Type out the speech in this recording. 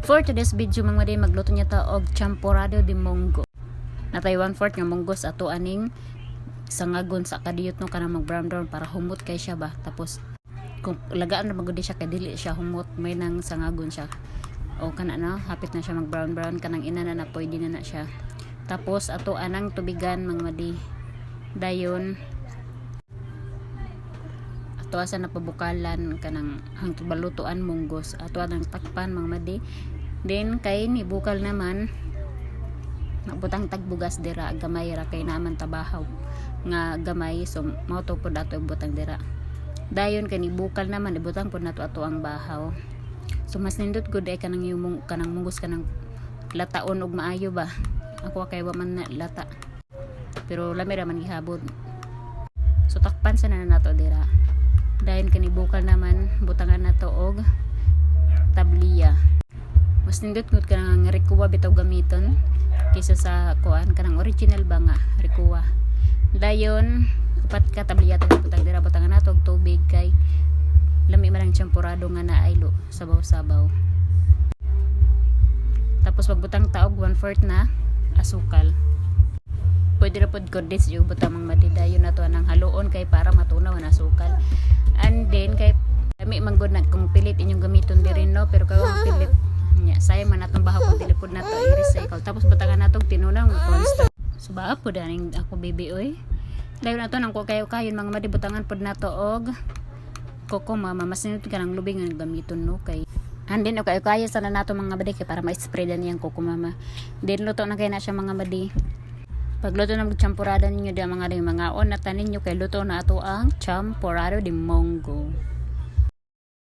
For today's video mga day magluto niya ta og champurrado de munggo. Natay 1/4 nga munggo sa ato aning sangagon sa kadiyot no kana mag brown para humot kay siya ba. Tapos kung lagaan na magudi siya kay dili siya humot, may nang sangagon siya. O kana na hapit na siya mag brown kanang ina na pwede na siya. Tapos ato anang tubigan mga madi. Dayon ato asa na pabukalan kanang hangtod balutuan munggos. Ato anang takpan mga madi. Then kay ni bukal naman magbutang tagbugas dira gamay ra kay naman tabahaw nga gamay, so mao to pud ato butang dira. Dayon kay ni bukal naman ibutang pud nato ato ang bahaw. So mas nindot gud ay kanang yung kanang munggos kanang lataon og maayo ba. Ako kay wa man na lata. Pero lami ra man gihabod. So takpan sa na nato dira. Dayon kay ni bukal naman butangan nato og tabliya. Mas nindot gud kanang rikuwa bitaw gamiton kaysa sa kuan kanang original ba nga rikuwa. Dayon upat ka tabliya tag butang dira butangan nato og tubig kay lami man ang champurrado nga naay sabaw-sabaw. Tapos magbutang taog 1/4 na asukal. Pwede ra pod condensed yung butang mga madidayon nato nang haluon kay para matunaw ang asukal. And then kay lami man gud na kung pilit inyong gamiton diri no, pero kay wag pilit nya sayang man natong bahaw kung dili pod nato i-recycle. Tapos butangan natong tinunang constant. So baa pod aning ako baby oy. Dayon nato nang kayo-kayon mga madibutangan pod nato og koko mama masinot ka ng lubing nga gamiton no kay. And then okay kayo sana nato mga madi kay para ma-spread niyang koko mama. Then luto na kay na siya mga madi. Pagluto ng champurrado ninyo di mga on na tanin nyo kay luto na ato ang champurrado de munggo.